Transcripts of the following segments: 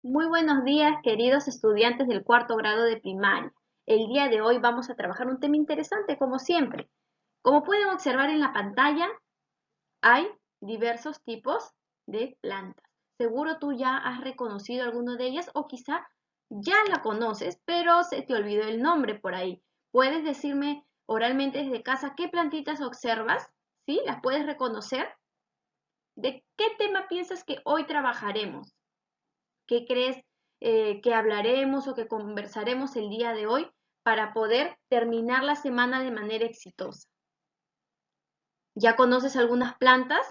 Muy buenos días, queridos estudiantes del cuarto grado de primaria. El día de hoy vamos a trabajar un tema interesante, como siempre. Como pueden observar en la pantalla, hay diversos tipos de plantas. Seguro tú ya has reconocido alguno de ellas o quizá ya la conoces, pero se te olvidó el nombre por ahí. ¿Puedes decirme oralmente desde casa qué plantitas observas? ¿Sí? ¿Las puedes reconocer? ¿De qué tema piensas que hoy trabajaremos? ¿Qué crees que hablaremos o que conversaremos el día de hoy para poder terminar la semana de manera exitosa? ¿Ya conoces algunas plantas?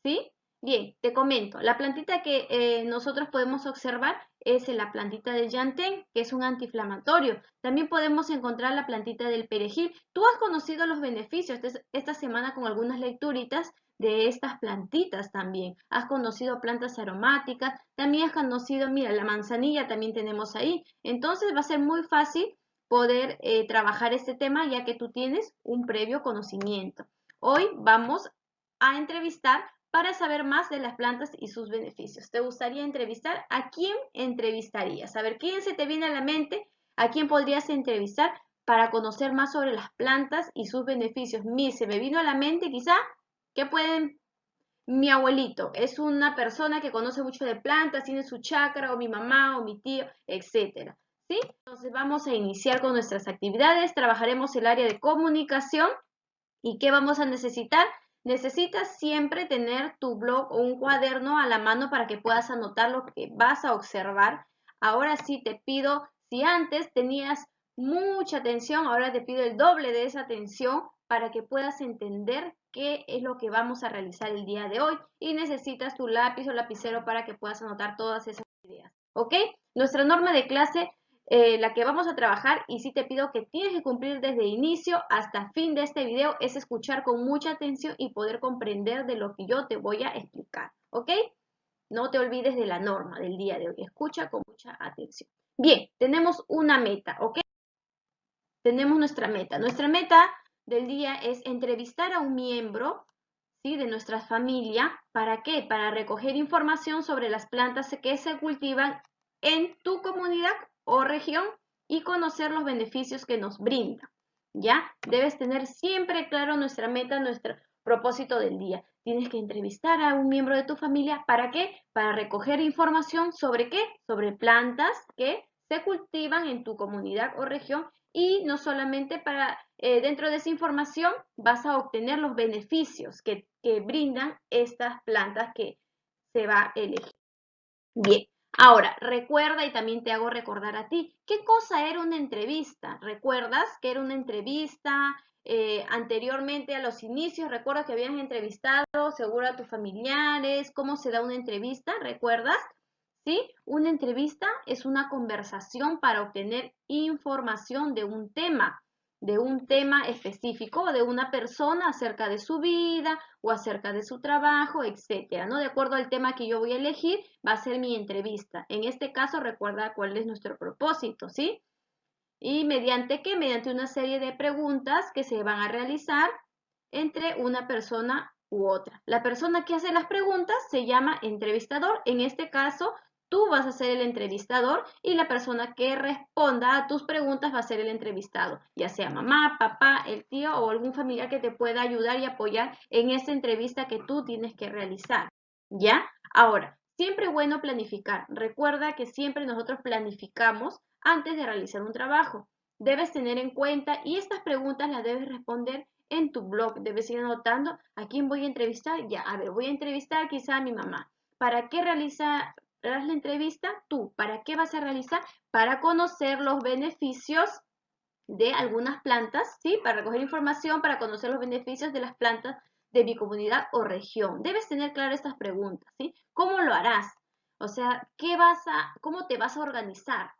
¿Sí? Bien, te comento. La plantita que nosotros podemos observar es la plantita del llantén, que es un antiinflamatorio. También podemos encontrar la plantita del perejil. Tú has conocido los beneficios esta semana con algunas lecturitas de estas plantitas también. Has conocido plantas aromáticas, también has conocido, mira, la manzanilla también tenemos ahí. Entonces va a ser muy fácil poder trabajar este tema ya que tú tienes un previo conocimiento. Hoy vamos a entrevistar para saber más de las plantas y sus beneficios. ¿Te gustaría entrevistar? ¿A quién entrevistarías? A ver, ¿quién se te viene a la mente? ¿A quién podrías entrevistar para conocer más sobre las plantas y sus beneficios? Se me vino a la mente quizá que pueden. Mi abuelito es una persona que conoce mucho de plantas, tiene su chakra, o mi mamá, o mi tío, etcétera. ¿Sí? Entonces vamos a iniciar con nuestras actividades. Trabajaremos el área de comunicación. ¿Y qué vamos a necesitar? Necesitas siempre tener tu blog o un cuaderno a la mano para que puedas anotar lo que vas a observar. Ahora sí te pido, si antes tenías mucha atención, ahora te pido el doble de esa atención para que puedas entender qué es lo que vamos a realizar el día de hoy y necesitas tu lápiz o lapicero para que puedas anotar todas esas ideas. ¿Ok? Nuestra norma de clase la que vamos a trabajar y sí te pido que tienes que cumplir desde inicio hasta fin de este video es escuchar con mucha atención y poder comprender de lo que yo te voy a explicar, ¿ok? No te olvides de la norma del día de hoy, escucha con mucha atención. Bien, tenemos una meta, ¿ok? Tenemos nuestra meta. Nuestra meta del día es entrevistar a un miembro, ¿sí?, de nuestra familia. ¿Para qué? Para recoger información sobre las plantas que se cultivan en tu comunidad o región y conocer los beneficios que nos brinda. ¿Ya? Debes tener siempre claro nuestra meta, nuestro propósito del día. Tienes que entrevistar a un miembro de tu familia. ¿Para qué? Para recoger información sobre qué? Sobre plantas que se cultivan en tu comunidad o región y no solamente para, dentro de esa información vas a obtener los beneficios que brindan estas plantas que se va a elegir. Bien, ahora recuerda y también te hago recordar a ti, ¿qué cosa era una entrevista? ¿Recuerdas que era una entrevista anteriormente a los inicios? ¿Recuerdas que habían entrevistado seguro a tus familiares? ¿Cómo se da una entrevista? ¿Recuerdas? ¿Sí? Una entrevista es una conversación para obtener información de un tema específico, de una persona acerca de su vida o acerca de su trabajo, etcétera, ¿no? De acuerdo al tema que yo voy a elegir, va a ser mi entrevista. En este caso, recuerda cuál es nuestro propósito, ¿sí? ¿Y mediante qué? Mediante una serie de preguntas que se van a realizar entre una persona u otra. La persona que hace las preguntas se llama entrevistador. En este caso, tú vas a ser el entrevistador y la persona que responda a tus preguntas va a ser el entrevistado, ya sea mamá, papá, el tío o algún familiar que te pueda ayudar y apoyar en esa entrevista que tú tienes que realizar. ¿Ya? Ahora, siempre es bueno planificar. Recuerda que siempre nosotros planificamos antes de realizar un trabajo. Debes tener en cuenta y estas preguntas las debes responder en tu blog. Debes ir anotando a quién voy a entrevistar. Ya, a ver, voy a entrevistar quizá a mi mamá. ¿Para qué realizarás la entrevista? Tú, ¿para qué vas a realizar? Para conocer los beneficios de algunas plantas, ¿sí? Para recoger información, para conocer los beneficios de las plantas de mi comunidad o región. Debes tener claras estas preguntas, ¿sí? ¿Cómo lo harás? O sea, ¿cómo te vas a organizar?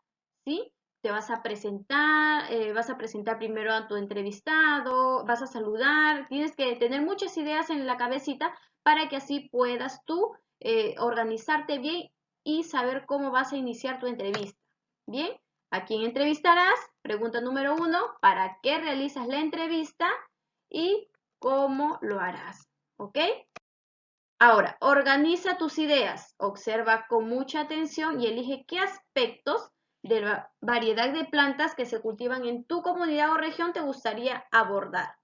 ¿Sí? Te vas a presentar primero a tu entrevistado, vas a saludar, tienes que tener muchas ideas en la cabecita para que así puedas tú organizarte bien y saber cómo vas a iniciar tu entrevista. Bien, ¿a quién entrevistarás? Pregunta número 1, ¿para qué realizas la entrevista? Y cómo lo harás. ¿Ok? Ahora, organiza tus ideas, observa con mucha atención y elige qué aspectos de la variedad de plantas que se cultivan en tu comunidad o región te gustaría abordar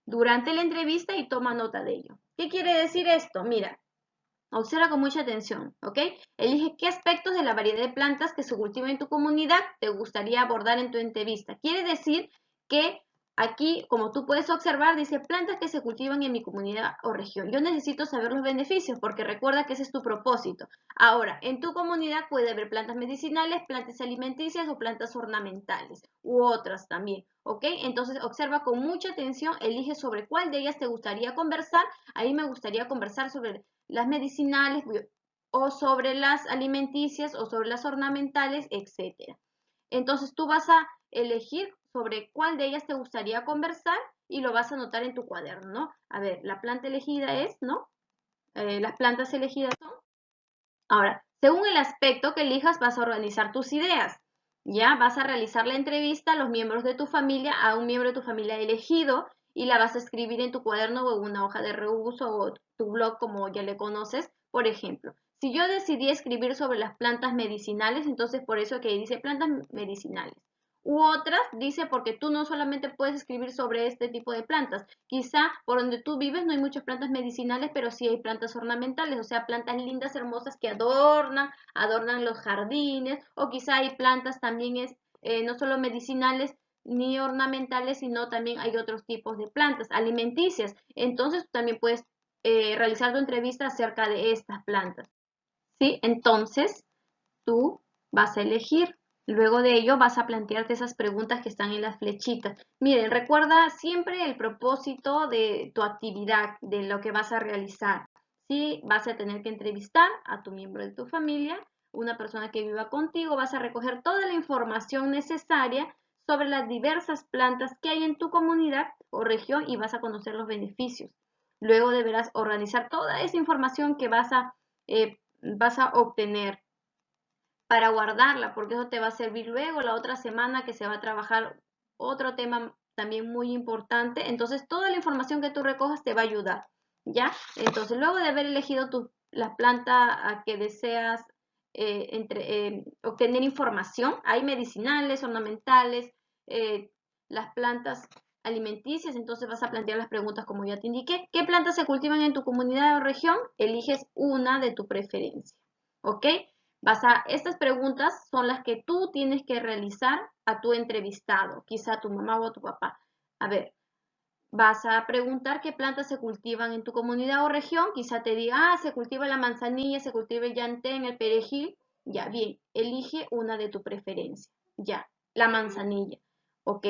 durante la entrevista y toma nota de ello. ¿Qué quiere decir esto? Mira, observa con mucha atención, ¿ok? Elige qué aspectos de la variedad de plantas que se cultivan en tu comunidad te gustaría abordar en tu entrevista. Quiere decir que aquí, como tú puedes observar, dice plantas que se cultivan en mi comunidad o región. Yo necesito saber los beneficios porque recuerda que ese es tu propósito. Ahora, en tu comunidad puede haber plantas medicinales, plantas alimenticias o plantas ornamentales u otras también, ¿ok? Entonces, observa con mucha atención, elige sobre cuál de ellas te gustaría conversar. Ahí me gustaría conversar sobre las medicinales o sobre las alimenticias o sobre las ornamentales, etc. Entonces tú vas a elegir sobre cuál de ellas te gustaría conversar y lo vas a anotar en tu cuaderno, ¿no? A ver, la planta elegida es, ¿no? Las plantas elegidas son. Ahora, según el aspecto que elijas, vas a organizar tus ideas. Ya vas a realizar la entrevista a los miembros de tu familia, a un miembro de tu familia elegido, y la vas a escribir en tu cuaderno o en una hoja de reuso o tu blog como ya le conoces. Por ejemplo, si yo decidí escribir sobre las plantas medicinales, entonces por eso que dice plantas medicinales. U otras dice porque tú no solamente puedes escribir sobre este tipo de plantas. Quizá por donde tú vives no hay muchas plantas medicinales, pero sí hay plantas ornamentales, o sea, plantas lindas, hermosas que adornan los jardines, o quizá hay plantas también no solo medicinales ni ornamentales, sino también hay otros tipos de plantas alimenticias. Entonces tú también puedes realizar tu entrevista acerca de estas plantas. ¿Sí? Entonces tú vas a elegir. Luego de ello vas a plantearte esas preguntas que están en las flechitas. Miren, recuerda siempre el propósito de tu actividad, de lo que vas a realizar. Si vas a tener que entrevistar a tu miembro de tu familia, una persona que viva contigo, vas a recoger toda la información necesaria sobre las diversas plantas que hay en tu comunidad o región y vas a conocer los beneficios. Luego deberás organizar toda esa información que vas a obtener para guardarla, porque eso te va a servir luego la otra semana que se va a trabajar otro tema también muy importante. Entonces, toda la información que tú recojas te va a ayudar, ¿ya? Entonces, luego de haber elegido la planta a que deseas obtener información, hay medicinales, ornamentales, las plantas alimenticias, entonces vas a plantear las preguntas como ya te indiqué. ¿Qué plantas se cultivan en tu comunidad o región? Eliges una de tu preferencia, ¿ok? Estas preguntas son las que tú tienes que realizar a tu entrevistado, quizá a tu mamá o a tu papá. A ver, vas a preguntar qué plantas se cultivan en tu comunidad o región. Quizá te diga, se cultiva la manzanilla, se cultiva el llantén, el perejil. Ya, bien, elige una de tu preferencia. Ya, la manzanilla. Ok,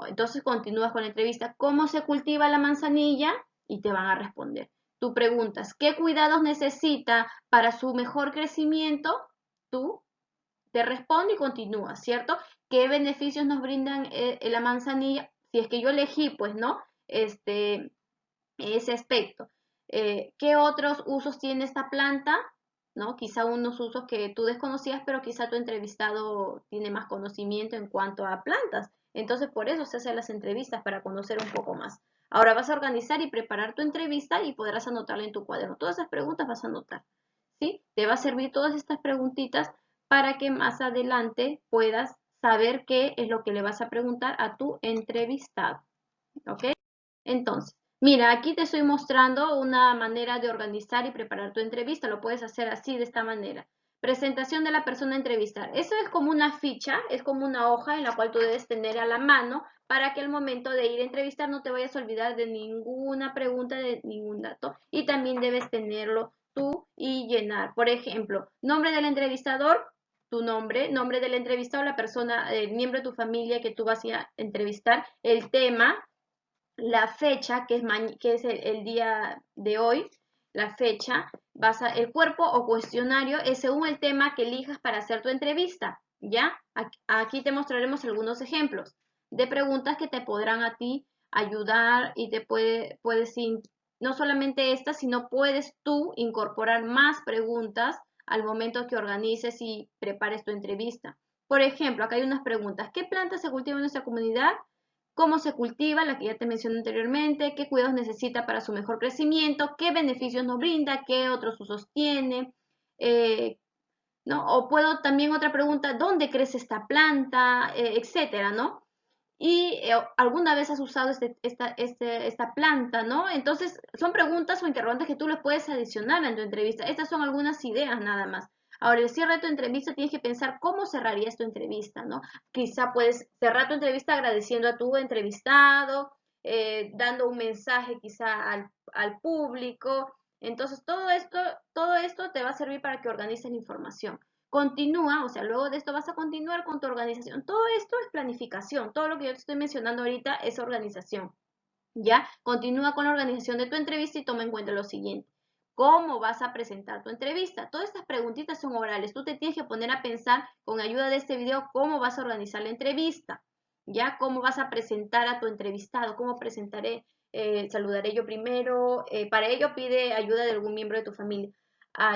entonces continúas con la entrevista. ¿Cómo se cultiva la manzanilla? Y te van a responder. Tú preguntas, ¿qué cuidados necesita para su mejor crecimiento? Tú te responde y continúa, ¿cierto? ¿Qué beneficios nos brindan la manzanilla? Si es que yo elegí, pues, ¿no? Ese aspecto. ¿Qué otros usos tiene esta planta? ¿No? Quizá unos usos que tú desconocías, pero quizá tu entrevistado tiene más conocimiento en cuanto a plantas. Entonces, por eso se hacen las entrevistas, para conocer un poco más. Ahora vas a organizar y preparar tu entrevista y podrás anotarla en tu cuaderno. Todas esas preguntas vas a anotar, ¿sí? Te va a servir todas estas preguntitas para que más adelante puedas saber qué es lo que le vas a preguntar a tu entrevistado, ¿ok? Entonces, mira, aquí te estoy mostrando una manera de organizar y preparar tu entrevista. Lo puedes hacer así, de esta manera. Presentación de la persona a entrevistar. Eso es como una ficha, es como una hoja en la cual tú debes tener a la mano para que al momento de ir a entrevistar no te vayas a olvidar de ninguna pregunta, de ningún dato. Y también debes tenerlo tú y llenar. Por ejemplo, nombre del entrevistador, tu nombre, nombre del entrevistado, la persona, el miembro de tu familia que tú vas a entrevistar, el tema, la fecha, que es el día de hoy, la fecha, el cuerpo o cuestionario es según el tema que elijas para hacer tu entrevista, ¿ya? Aquí te mostraremos algunos ejemplos de preguntas que te podrán a ti ayudar y puedes, no solamente estas, sino puedes tú incorporar más preguntas al momento que organices y prepares tu entrevista. Por ejemplo, acá hay unas preguntas. ¿Qué plantas se cultivan en nuestra comunidad? cómo se cultiva, la que ya te mencioné anteriormente, qué cuidados necesita para su mejor crecimiento, qué beneficios nos brinda, qué otros usos tiene, ¿no? O puedo también otra pregunta, ¿dónde crece esta planta? Etcétera, ¿no? Y alguna vez has usado esta planta, ¿no? Entonces, son preguntas o interrogantes que tú le puedes adicionar en tu entrevista. Estas son algunas ideas nada más. Ahora, el cierre de tu entrevista tienes que pensar cómo cerrarías tu entrevista, ¿no? Quizá puedes cerrar tu entrevista agradeciendo a tu entrevistado, dando un mensaje quizá al público. Entonces, todo esto te va a servir para que organices la información. Continúa, o sea, luego de esto vas a continuar con tu organización. Todo esto es planificación. Todo lo que yo te estoy mencionando ahorita es organización. ¿Ya? Continúa con la organización de tu entrevista y toma en cuenta lo siguiente. ¿Cómo vas a presentar tu entrevista? Todas estas preguntitas son orales. Tú te tienes que poner a pensar con ayuda de este video cómo vas a organizar la entrevista. ¿Ya? ¿Cómo vas a presentar a tu entrevistado? ¿Cómo presentaré? Saludaré yo primero. Para ello pide ayuda de algún miembro de tu familia.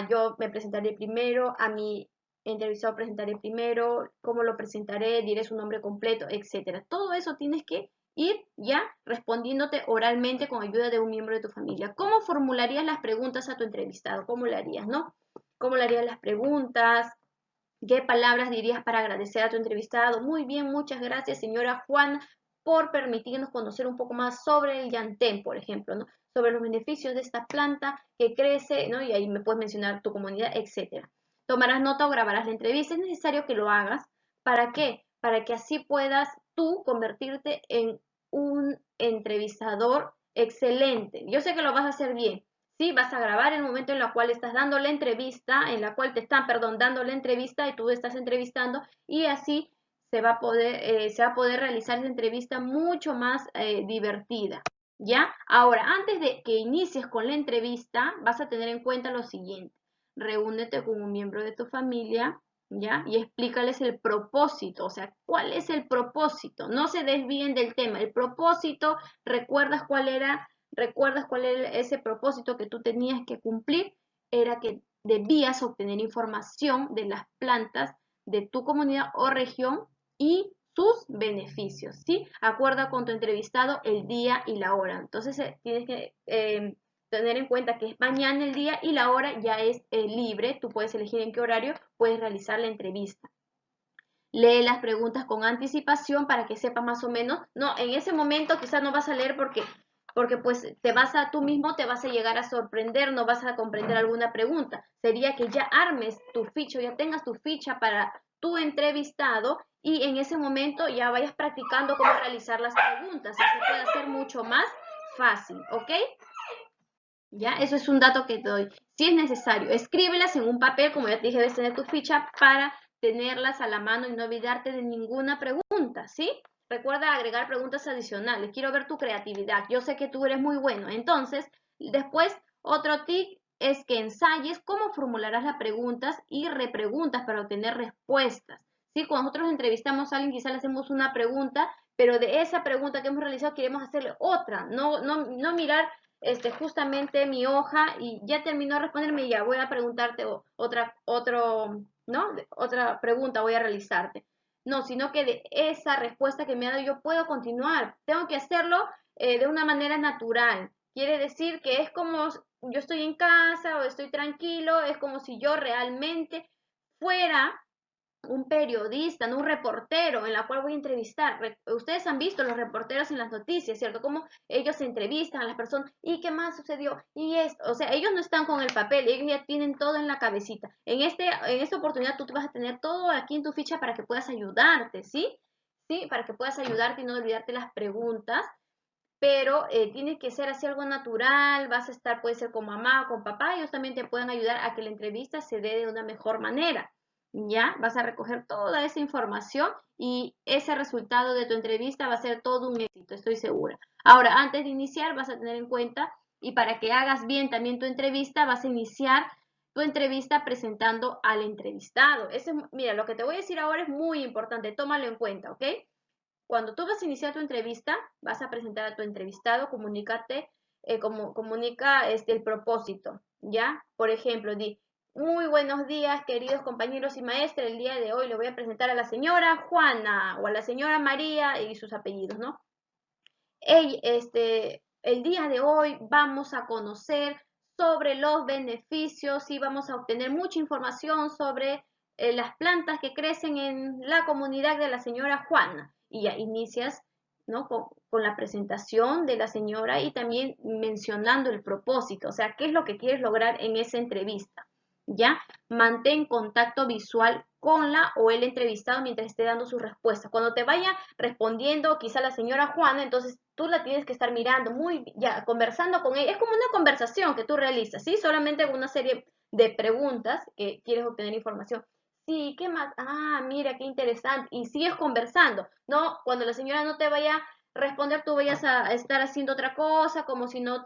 Yo me presentaré primero, a mi entrevistado presentaré primero, cómo lo presentaré, diré su nombre completo, etcétera. Todo eso tienes que ir ya respondiéndote oralmente con ayuda de un miembro de tu familia. ¿Cómo formularías las preguntas a tu entrevistado? ¿Cómo le harías, no? ¿Cómo le harías las preguntas? ¿Qué palabras dirías para agradecer a tu entrevistado? Muy bien, muchas gracias, señora Juana, por permitirnos conocer un poco más sobre el llantén, por ejemplo, ¿no? Sobre los beneficios de esta planta que crece, ¿no? Y ahí me puedes mencionar tu comunidad, etcétera. Tomarás nota o grabarás la entrevista. Es necesario que lo hagas. ¿Para qué? Para que así puedas tú convertirte en un entrevistador excelente. Yo sé que lo vas a hacer bien. Sí, vas a grabar el momento en el cual estás dando la entrevista, en la cual te están, perdón, dando la entrevista y tú estás entrevistando y así se va a poder realizar la entrevista mucho más divertida. ¿Ya? Ahora, antes de que inicies con la entrevista, vas a tener en cuenta lo siguiente. Reúnete con un miembro de tu familia, ¿ya? Y explícales el propósito, o sea, ¿cuál es el propósito? No se desvíen del tema. El propósito, ¿recuerdas cuál era ese propósito que tú tenías que cumplir? Era que debías obtener información de las plantas de tu comunidad o región y sus beneficios, ¿sí? Acuerda con tu entrevistado el día y la hora. Entonces, tienes que tener en cuenta que es mañana el día y la hora ya es libre. Tú puedes elegir en qué horario puedes realizar la entrevista. Lee las preguntas con anticipación para que sepas más o menos. No, en ese momento quizás no vas a leer porque pues tú mismo te vas a llegar a sorprender, no vas a comprender alguna pregunta. Sería que ya armes tu ficha, ya tengas tu ficha para tu entrevistado y en ese momento ya vayas practicando cómo realizar las preguntas. Así puede ser mucho más fácil, ¿ok? ¿Ya? Eso es un dato que te doy. Si es necesario, escríbelas en un papel, como ya te dije, debes tener tu ficha para tenerlas a la mano y no olvidarte de ninguna pregunta, ¿sí? Recuerda agregar preguntas adicionales. Quiero ver tu creatividad. Yo sé que tú eres muy bueno. Entonces, después, otro tip es que ensayes cómo formularás las preguntas y repreguntas para obtener respuestas. ¿Sí? Cuando nosotros entrevistamos a alguien, quizás le hacemos una pregunta, pero de esa pregunta que hemos realizado queremos hacerle otra. No mirar justamente mi hoja y ya terminó de responderme y ya voy a preguntarte ¿no? Otra pregunta voy a realizarte. No, sino que de esa respuesta que me ha dado yo puedo continuar. Tengo que hacerlo de una manera natural. Quiere decir que es como yo estoy en casa o estoy tranquilo, es como si yo realmente fuera un periodista, no un reportero en la cual voy a entrevistar. Ustedes han visto los reporteros en las noticias, ¿cierto? Cómo ellos se entrevistan a las personas y qué más sucedió y esto, o sea, ellos no están con el papel, ellos ya tienen todo en la cabecita. En esta oportunidad tú te vas a tener todo aquí en tu ficha para que puedas ayudarte, ¿sí? Sí, para que puedas ayudarte y no olvidarte las preguntas. Pero tiene que ser así algo natural, vas a estar, puede ser con mamá o con papá, ellos también te pueden ayudar a que la entrevista se dé de una mejor manera. ¿Ya? Vas a recoger toda esa información y ese resultado de tu entrevista va a ser todo un éxito, estoy segura. Ahora, antes de iniciar, vas a tener en cuenta y para que hagas bien también tu entrevista, vas a iniciar tu entrevista presentando al entrevistado. Mira, lo que te voy a decir ahora es muy importante, tómalo en cuenta, ¿ok? Cuando tú vas a iniciar tu entrevista, vas a presentar a tu entrevistado, comunica el propósito, ¿ya? Por ejemplo, muy buenos días, queridos compañeros y maestras. El día de hoy le voy a presentar a la señora Juana o a la señora María y sus apellidos, ¿no? El día de hoy vamos a conocer sobre los beneficios y vamos a obtener mucha información sobre las plantas que crecen en la comunidad de la señora Juana. Y ya inicias, ¿no? con la presentación de la señora y también mencionando el propósito, o sea, qué es lo que quieres lograr en esa entrevista. ¿Ya? Mantén contacto visual con la o el entrevistado mientras esté dando sus respuestas. Cuando te vaya respondiendo quizá la señora Juana, entonces tú la tienes que estar mirando, ya, conversando con ella. Es como una conversación que tú realizas, ¿sí? Solamente una serie de preguntas que quieres obtener información. Sí, ¿qué más? Ah, mira, qué interesante. Y sigues conversando, ¿no? Cuando la señora no te vaya a responder, tú vayas a estar haciendo otra cosa, como si no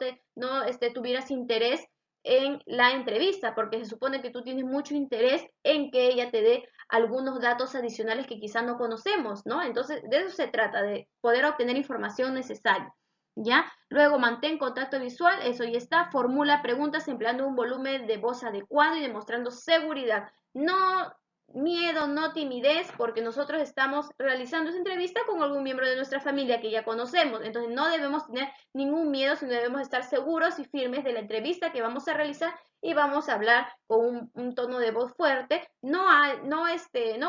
tuvieras interés en la entrevista, porque se supone que tú tienes mucho interés en que ella te dé algunos datos adicionales que quizás no conocemos, ¿no? Entonces, de eso se trata, de poder obtener información necesaria, ¿ya? Luego, mantén contacto visual, eso ya está. Formula preguntas empleando un volumen de voz adecuado y demostrando seguridad. No miedo, no timidez, porque nosotros estamos realizando esa entrevista con algún miembro de nuestra familia que ya conocemos. Entonces, no debemos tener ningún miedo, sino debemos estar seguros y firmes de la entrevista que vamos a realizar y vamos a hablar con un tono de voz fuerte, no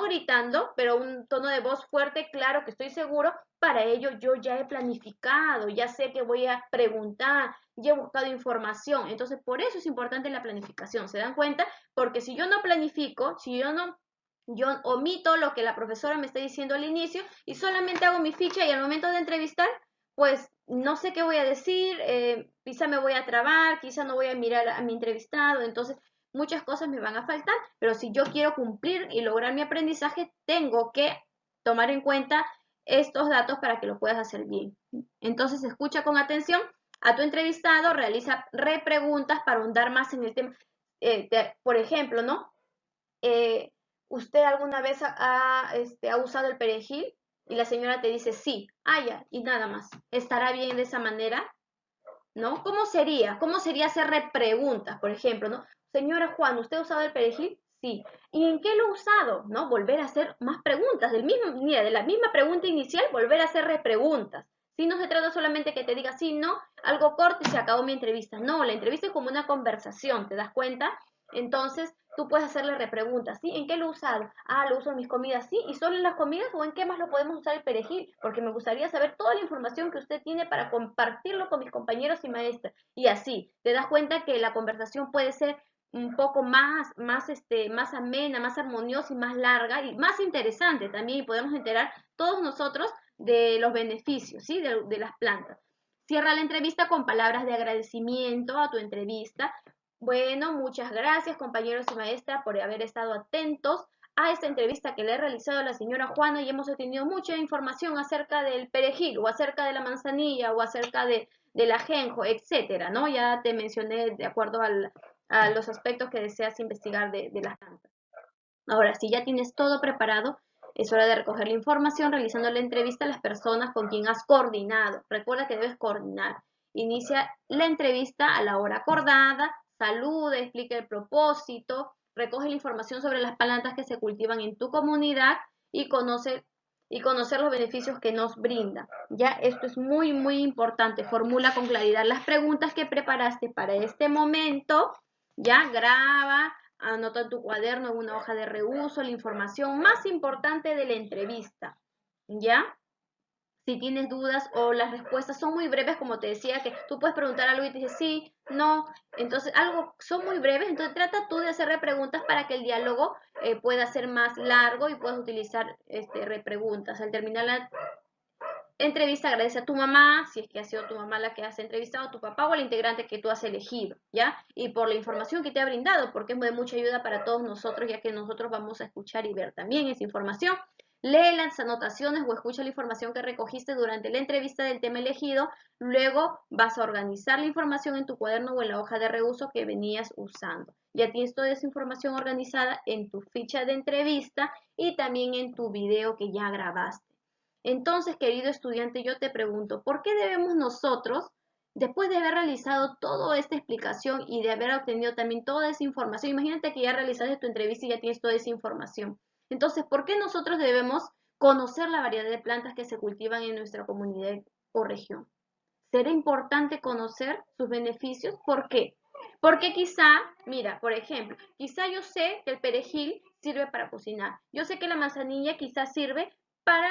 gritando, pero un tono de voz fuerte, claro que estoy seguro. Para ello yo ya he planificado, ya sé que voy a preguntar, ya he buscado información. Entonces, por eso es importante la planificación, ¿se dan cuenta? Porque si yo no planifico, yo omito lo que la profesora me está diciendo al inicio y solamente hago mi ficha y al momento de entrevistar, pues no sé qué voy a decir, quizá me voy a trabar, quizá no voy a mirar a mi entrevistado, entonces muchas cosas me van a faltar, pero si yo quiero cumplir y lograr mi aprendizaje, tengo que tomar en cuenta estos datos para que lo puedas hacer bien. Entonces, escucha con atención a tu entrevistado, realiza repreguntas para ahondar más en el tema. Por ejemplo, ¿no? Eh, ¿Usted alguna vez ha usado el perejil? Y la señora te dice sí, ya, y nada más. ¿Estará bien de esa manera? ¿No? ¿Cómo sería? ¿Cómo sería hacer repreguntas, por ejemplo, ¿no? Señora Juan, ¿usted ha usado el perejil? Sí. ¿Y en qué lo ha usado? ¿No? Volver a hacer más preguntas, mira, de la misma pregunta inicial, volver a hacer repreguntas. Si no se trata solamente que te diga sí, no, algo corto y se acabó mi entrevista. No, la entrevista es como una conversación, ¿te das cuenta? Entonces, tú puedes hacerle repreguntas, ¿sí? ¿En qué lo he usado? Lo uso en mis comidas, ¿sí? ¿Y solo en las comidas o en qué más lo podemos usar el perejil? Porque me gustaría saber toda la información que usted tiene para compartirlo con mis compañeros y maestras. Y así, te das cuenta que la conversación puede ser un poco más amena, más armoniosa y más larga y más interesante también. Y podemos enterar todos nosotros de los beneficios, ¿sí? De las plantas. Cierra la entrevista con palabras de agradecimiento a tu entrevista. Bueno, muchas gracias compañeros y maestras por haber estado atentos a esta entrevista que le he realizado a la señora Juana y hemos obtenido mucha información acerca del perejil o acerca de la manzanilla o acerca del ajenjo, etcétera, ¿no? Ya te mencioné de acuerdo a los aspectos que deseas investigar de las plantas. Ahora, si ya tienes todo preparado, es hora de recoger la información realizando la entrevista a las personas con quien has coordinado. Recuerda que debes coordinar. Inicia la entrevista a la hora acordada, saluda, explica el propósito, recoge la información sobre las plantas que se cultivan en tu comunidad y conocer los beneficios que nos brinda. Ya, esto es muy, muy importante. Formula con claridad las preguntas que preparaste para este momento. Ya, graba, anota en tu cuaderno, en una hoja de reuso, la información más importante de la entrevista. ¿Ya? Si tienes dudas o las respuestas son muy breves, como te decía, que tú puedes preguntar algo y te dice sí, no, entonces son muy breves, entonces trata tú de hacerle preguntas para que el diálogo pueda ser más largo y puedas utilizar repreguntas. Al terminar la entrevista, agradece a tu mamá, si es que ha sido tu mamá la que has entrevistado, a tu papá o al integrante que tú has elegido, ¿ya? Y por la información que te ha brindado, porque es de mucha ayuda para todos nosotros, ya que nosotros vamos a escuchar y ver también esa información. Lee las anotaciones o escucha la información que recogiste durante la entrevista del tema elegido. Luego vas a organizar la información en tu cuaderno o en la hoja de reuso que venías usando. Ya tienes toda esa información organizada en tu ficha de entrevista y también en tu video que ya grabaste. Entonces, querido estudiante, yo te pregunto, ¿por qué debemos nosotros, después de haber realizado toda esta explicación y de haber obtenido también toda esa información, imagínate que ya realizaste tu entrevista y ya tienes toda esa información? Entonces, ¿por qué nosotros debemos conocer la variedad de plantas que se cultivan en nuestra comunidad o región? será importante conocer sus beneficios. ¿Por qué? Porque quizá, mira, por ejemplo, quizá yo sé que el perejil sirve para cocinar. Yo sé que la manzanilla quizá sirve para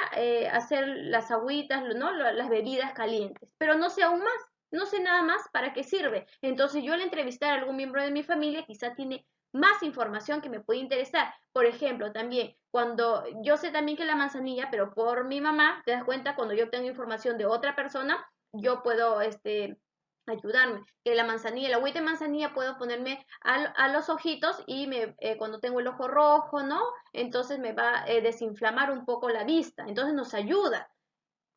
hacer las agüitas, ¿no? Las bebidas calientes, pero no sé aún más, no sé nada más para qué sirve. Entonces yo al entrevistar a algún miembro de mi familia quizá tiene más información que me puede interesar. Por ejemplo, también cuando yo sé también que la manzanilla, pero por mi mamá, te das cuenta, cuando yo tengo información de otra persona, yo puedo ayudarme. Que la manzanilla, el agüita de manzanilla puedo ponerme a los ojitos y cuando tengo el ojo rojo, ¿no? Entonces me va a desinflamar un poco la vista. Entonces nos ayuda.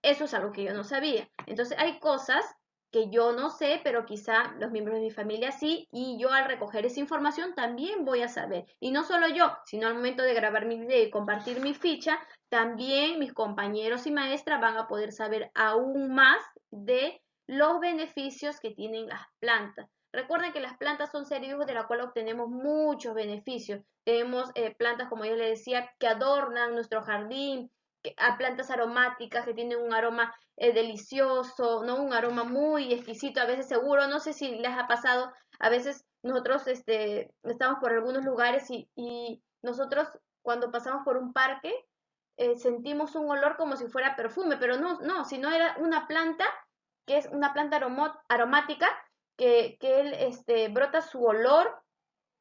Eso es algo que yo no sabía. Entonces hay cosas que yo no sé, pero quizá los miembros de mi familia sí, y yo al recoger esa información también voy a saber. Y no solo yo, sino al momento de grabar mi video y compartir mi ficha, también mis compañeros y maestras van a poder saber aún más de los beneficios que tienen las plantas. Recuerden que las plantas son seres vivos de la cual obtenemos muchos beneficios. Tenemos plantas, como yo les decía, que adornan nuestro jardín, a plantas aromáticas que tienen un aroma delicioso, ¿no? Un aroma muy exquisito, a veces seguro, no sé si les ha pasado, a veces nosotros estamos por algunos lugares y nosotros cuando pasamos por un parque sentimos un olor como si fuera perfume, pero no, sino era una planta que es una planta aromática que él brota su olor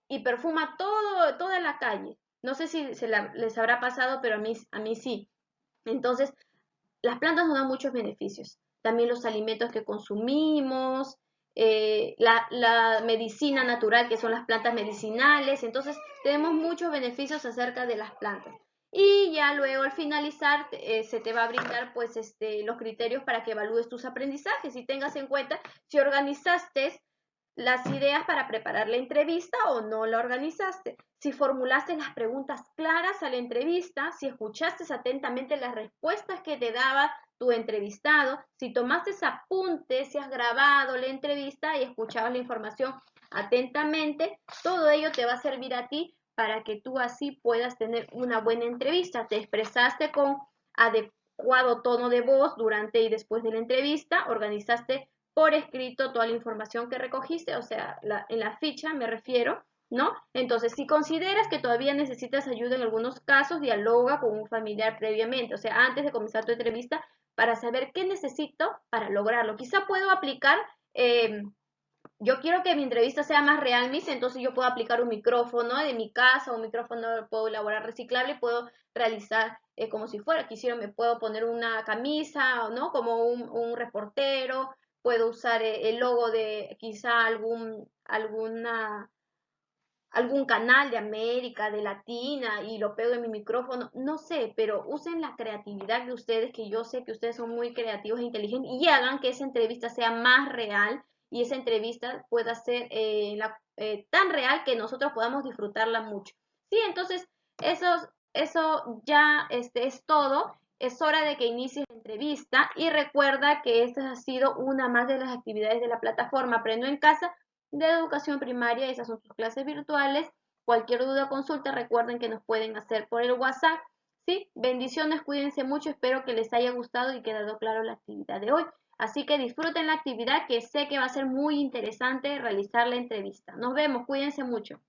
y perfuma toda la calle. No sé si les habrá pasado, pero a mí sí. Entonces, las plantas nos dan muchos beneficios. También los alimentos que consumimos, la medicina natural, que son las plantas medicinales. Entonces, tenemos muchos beneficios acerca de las plantas. Y ya luego al finalizar se te va a brindar pues los criterios para que evalúes tus aprendizajes y tengas en cuenta si organizaste las ideas para preparar la entrevista o no la organizaste, si formulaste las preguntas claras a la entrevista, si escuchaste atentamente las respuestas que te daba tu entrevistado, si tomaste apuntes, si has grabado la entrevista y escuchabas la información atentamente, todo ello te va a servir a ti para que tú así puedas tener una buena entrevista. Te expresaste con adecuado tono de voz durante y después de la entrevista, organizaste por escrito toda la información que recogiste, o sea, en la ficha me refiero, ¿no? Entonces, si consideras que todavía necesitas ayuda en algunos casos, dialoga con un familiar previamente, o sea, antes de comenzar tu entrevista, para saber qué necesito para lograrlo. Quizá puedo aplicar, yo quiero que mi entrevista sea más real, Miss, entonces yo puedo aplicar un micrófono de mi casa, un micrófono puedo elaborar reciclable, puedo realizar como si fuera, quisiera, me puedo poner una camisa, ¿no? Como un reportero, puedo usar el logo de quizá algún canal de América, de Latina, y lo pego en mi micrófono, no sé, pero usen la creatividad de ustedes, que yo sé que ustedes son muy creativos e inteligentes, y hagan que esa entrevista sea más real y esa entrevista pueda ser tan real que nosotros podamos disfrutarla mucho. Sí, entonces eso ya es todo. Es hora de que inicies la entrevista y recuerda que esta ha sido una más de las actividades de la plataforma Aprendo en Casa de educación primaria. Esas son sus clases virtuales. Cualquier duda o consulta, recuerden que nos pueden hacer por el WhatsApp. Sí, bendiciones, cuídense mucho, espero que les haya gustado y quedado claro la actividad de hoy. Así que disfruten la actividad, que sé que va a ser muy interesante realizar la entrevista. Nos vemos, cuídense mucho.